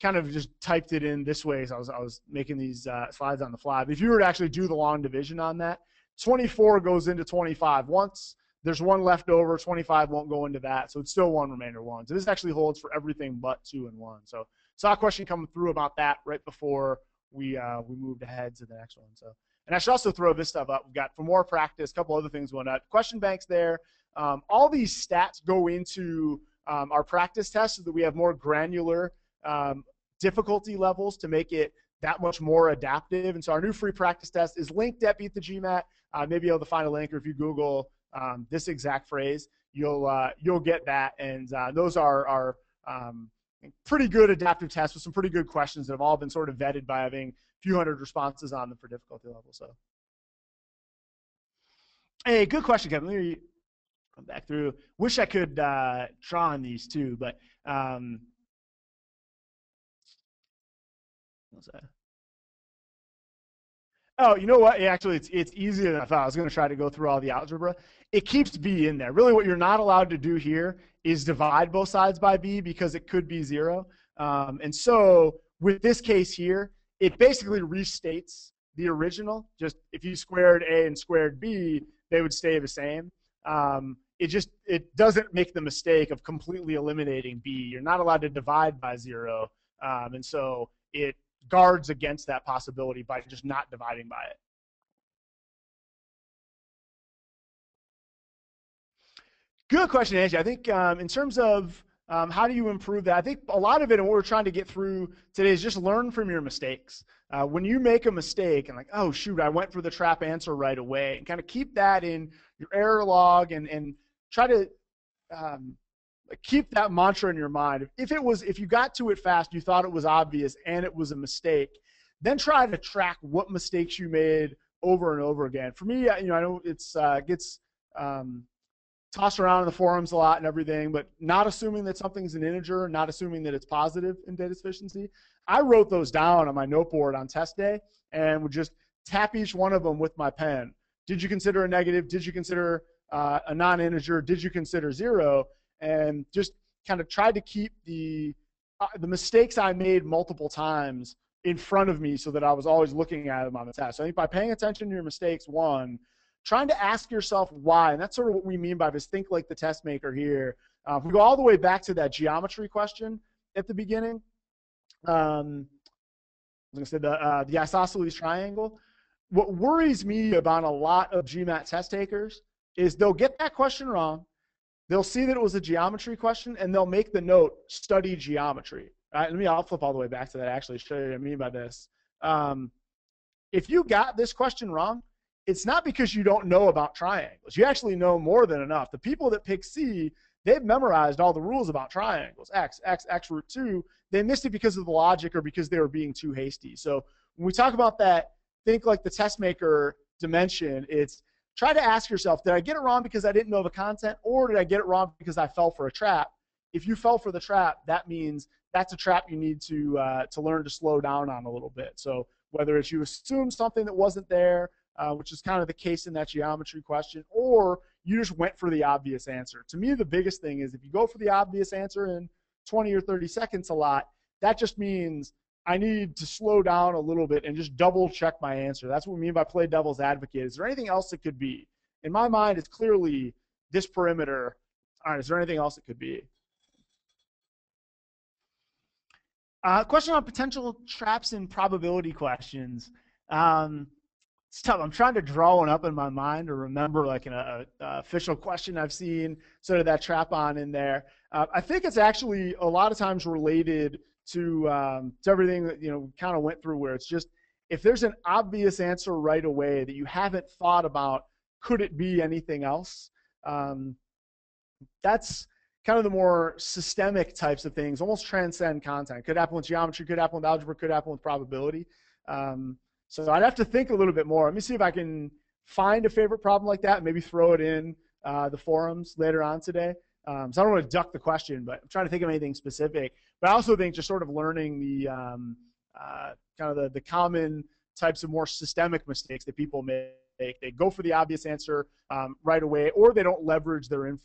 kind of just typed it in this way as I was making these slides on the fly. But if you were to actually do the long division on that, 24 goes into 25 once. There's one left over. 25 won't go into that, so it's still one remainder one. So this actually holds for everything but 2 and 1. So saw a question coming through about that right before we moved ahead to the next one. So, and I should also throw this stuff up. We've got for more practice, a couple other things going on. Question banks there. All these stats go into our practice tests so that we have more granular difficulty levels to make it that much more adaptive. And so our new free practice test is linked at Beat the GMAT. Maybe able to find a link, or if you Google this exact phrase, you'll get that. And those are pretty good adaptive tests with some pretty good questions that have all been sort of vetted by having a few hundred responses on them for difficulty level. So, hey, good question, Kevin. Let me come back through. Wish I could draw on these too, but what's that? Oh, you know what? Actually, it's easier than I thought. I was going to try to go through all the algebra. It keeps b in there. Really, what you're not allowed to do here is divide both sides by b, because it could be 0. And so with this case here, it basically restates the original. Just if you squared a and squared b, they would stay the same. It doesn't make the mistake of completely eliminating b. You're not allowed to divide by 0. And so it guards against that possibility by just not dividing by it. Good question, Angie. I think in terms of how do you improve that, I think a lot of it, and what we're trying to get through today, is just learn from your mistakes. When you make a mistake and like, oh, shoot, I went for the trap answer right away, and kind of keep that in your error log and try to keep that mantra in your mind. If you got to it fast, you thought it was obvious, and it was a mistake, then try to track what mistakes you made over and over again. For me, I know it's gets tossed around in the forums a lot and everything, but not assuming that something's an integer, not assuming that it's positive in data sufficiency. I wrote those down on my noteboard on test day and would just tap each one of them with my pen. Did you consider a negative? Did you consider a non-integer? Did you consider 0? And just kind of tried to keep the mistakes I made multiple times in front of me so that I was always looking at them on the test. So I think by paying attention to your mistakes, one, trying to ask yourself why, and that's sort of what we mean by this think like the test maker here. If we go all the way back to that geometry question at the beginning, I was going to say the isosceles triangle. What worries me about a lot of GMAT test takers is they'll get that question wrong, they'll see that it was a geometry question, and they'll make the note, study geometry. All right, I'll flip all the way back to that, actually, show you what I mean by this. If you got this question wrong, it's not because you don't know about triangles. You actually know more than enough. The people that pick C, they've memorized all the rules about triangles, x root 2. They missed it because of the logic or because they were being too hasty. So when we talk about that, think like the test maker dimension, it's try to ask yourself, did I get it wrong because I didn't know the content, or did I get it wrong because I fell for a trap? If you fell for the trap, that means that's a trap you need to learn to slow down on a little bit. So whether it's you assume something that wasn't there, which is kind of the case in that geometry question, or you just went for the obvious answer. To me, the biggest thing is if you go for the obvious answer in 20 or 30 seconds a lot, that just means I need to slow down a little bit and just double check my answer. That's what we mean by play devil's advocate. Is there anything else it could be? in my mind, it's clearly this perimeter. All right, is there anything else it could be? Question on potential traps in probability questions. It's tough. I'm trying to draw one up in my mind or remember like an official question I've seen sort of that trap on in there. I think it's actually a lot of times related to everything that we kind of went through, where it's just if there's an obvious answer right away that you haven't thought about, could it be anything else? That's kind of the more systemic types of things, almost transcend content. Could happen with geometry, could happen with algebra, could happen with probability. So I'd have to think a little bit more. Let me see if I can find a favorite problem like that and maybe throw it in the forums later on today. So I don't want to duck the question, but I'm trying to think of anything specific. But I also think just sort of learning the kind of the common types of more systemic mistakes that people make. They go for the obvious answer right away, or they don't leverage their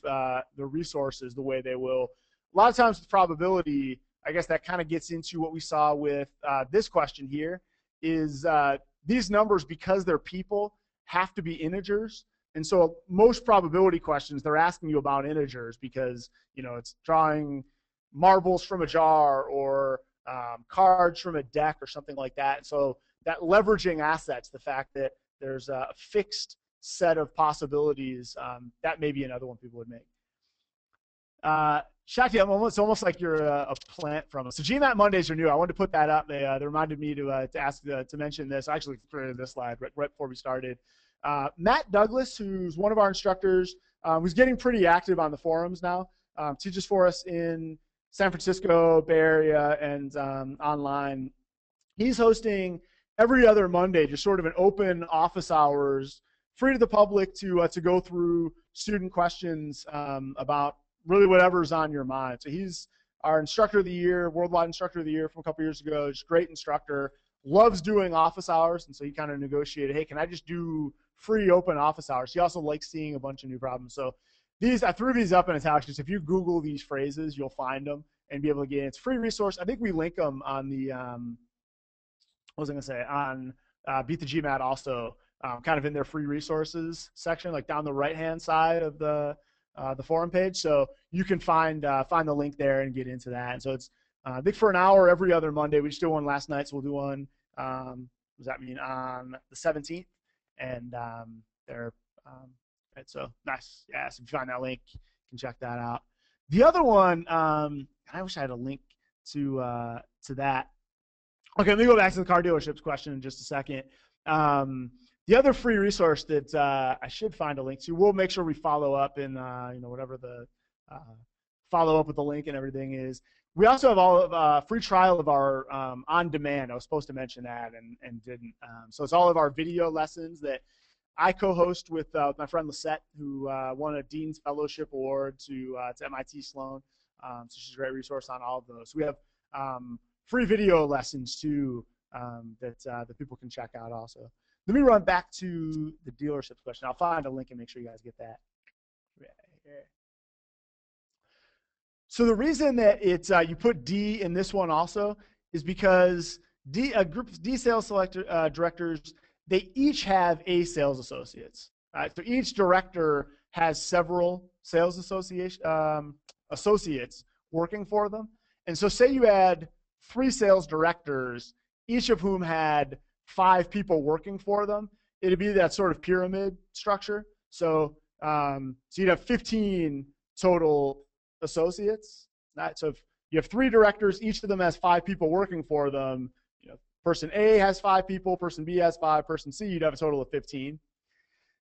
resources the way they will. A lot of times with probability, I guess that kind of gets into what we saw with this question here, is these numbers, because they're people, have to be integers. And so most probability questions, they're asking you about integers because, it's drawing marbles from a jar or cards from a deck or something like that. And so that leveraging assets, the fact that there's a fixed set of possibilities, that may be another one people would make. Shakti, it's almost like you're a plant from us. So GMAT Mondays are new. I wanted to put that up. They reminded me to mention this. I actually created this slide right before we started. Matt Douglas, who's one of our instructors, who's getting pretty active on the forums now, teaches for us in San Francisco, Bay Area, and online. He's hosting every other Monday, just sort of an open office hours, free to the public to go through student questions about really whatever's on your mind. So he's our instructor of the year, worldwide instructor of the year from a couple years ago. Just great instructor, loves doing office hours, and so he kind of negotiated, hey, can I just do free open office hours? He also likes seeing a bunch of new problems. So I threw these up in attachments. If you Google these phrases, you'll find them and be able to get in. It's a free resource. I think we link them on the what was I going to say, on Beat the GMAT also, kind of in their free resources section, like down the right-hand side of the forum page. So you can find the link there and get into that. And so it's I think for an hour every other Monday. We just did one last night, so we'll do one. What does that mean? On the 17th, and they're right, so nice. Yeah, so if you find that link, you can check that out. The other one, I wish I had a link to that. Okay, let me go back to the car dealerships question in just a second. The other free resource that I should find a link to, we'll make sure we follow up in whatever the follow up with the link and everything is. We also have all of free trial of our on demand. I was supposed to mention that and didn't. So it's all of our video lessons that I co-host with my friend Lisette, who won a Dean's Fellowship Award to MIT Sloan. So she's a great resource on all of those. So we have free video lessons too that people can check out also. Let me run back to the dealerships question. I'll find a link and make sure you guys get that. Right here. So the reason that it's you put D in this one also is because a group of D sales directors, they each have A sales associates. So each director has several sales associates working for them. And so say you had 3 sales directors, each of whom had 5 people working for them. It'd be that sort of pyramid structure. So you'd have 15 total associates. So if you have 3 directors, each of them has 5 people working for them. Person A has 5 people, person B has 5, person C, you'd have a total of 15.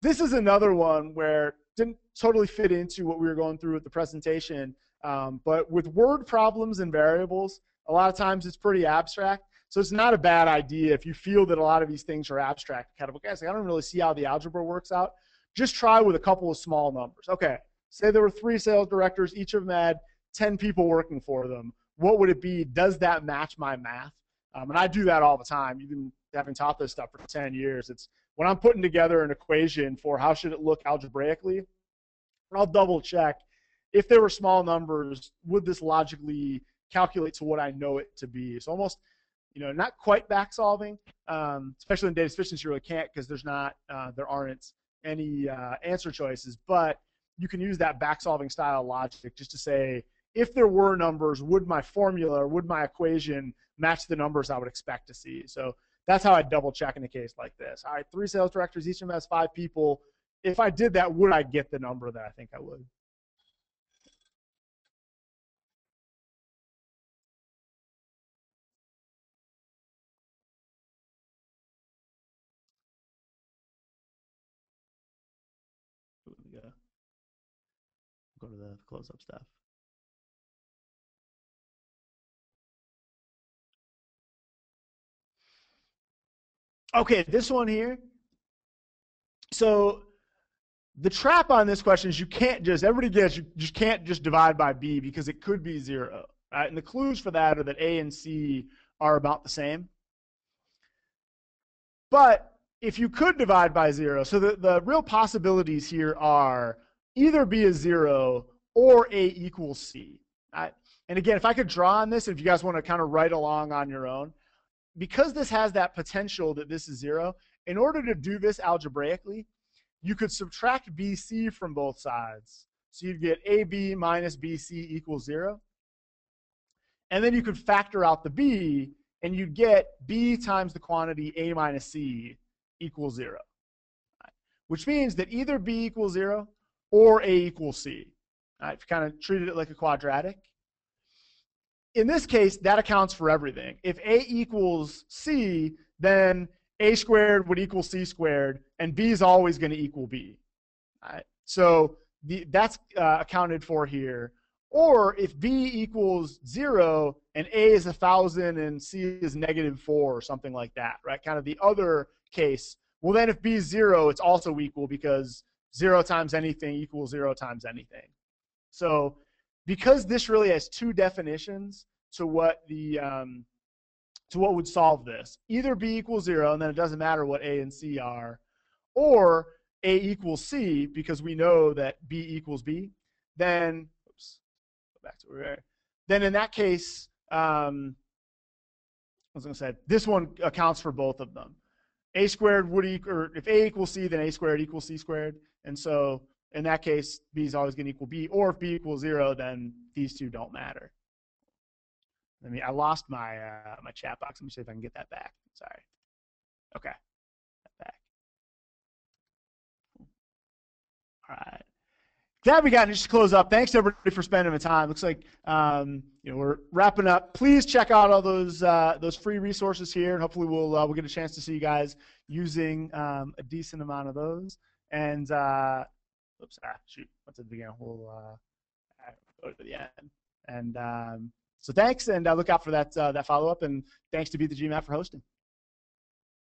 This is another one where it didn't totally fit into what we were going through with the presentation, but with word problems and variables, a lot of times it's pretty abstract. So it's not a bad idea if you feel that a lot of these things are abstract. Kind of, okay, so I don't really see how the algebra works out. Just try with a couple of small numbers. Okay, say there were 3 sales directors, each of them had 10 people working for them. What would it be? Does that match my math? And I do that all the time, even having taught this stuff for 10 years. It's when I'm putting together an equation for how should it look algebraically, I'll double check if there were small numbers, would this logically calculate to what I know it to be? So almost, not quite back solving, especially in data sufficiency, you really can't because there aren't answer choices, but you can use that back solving style logic just to say, if there were numbers, would my formula or would my equation match the numbers I would expect to see? So that's how I double check in a case like this. All right, 3 sales directors, each of them has 5 people. If I did that, would I get the number that I think I would? Go to the close-up stuff. Okay, this one here. So the trap on this question is you can't just, everybody gets, you just can't just divide by B because it could be 0. Right? And the clues for that are that A and C are about the same. But if you could divide by 0, so the real possibilities here are either B is 0 or A equals C. Right? And again, if I could draw on this, if you guys want to kind of write along on your own, because this has that potential that this is 0, in order to do this algebraically, you could subtract BC from both sides. So you'd get AB minus BC equals 0. And then you could factor out the B, and you'd get B times the quantity A minus C equals 0. Which means that either B equals 0 or A equals C. If you kind of treated it like a quadratic. In this case, that accounts for everything. If A equals C, then A squared would equal C squared, and B is always going to equal B. Right? So that's accounted for here. Or if B equals 0 and A is 1,000 and C is -4 or something like that, right? Kind of the other case. Well, then if B is 0, it's also equal because 0 times anything equals 0 times anything. So because this really has 2 definitions to what would solve this, either B equals 0, and then it doesn't matter what A and C are, or A equals C, because we know that B equals B, then, oops, go back to where we were. Then in that case, I was going to say, this one accounts for both of them. A squared would equal, or if A equals C, then A squared equals C squared. And so in that case, B is always going to equal B. Or if B equals 0, then these 2 don't matter. I lost my my chat box. Let me see if I can get that back. Sorry. Okay. Back. All right. That we got just to close up. Thanks everybody for spending the time. Looks like we're wrapping up. Please check out all those free resources here, and hopefully we'll get a chance to see you guys using a decent amount of those. And oops, shoot, what's at the beginning? We'll go to the end. And so thanks, and look out for that follow up. And thanks to Beat the GMAT for hosting.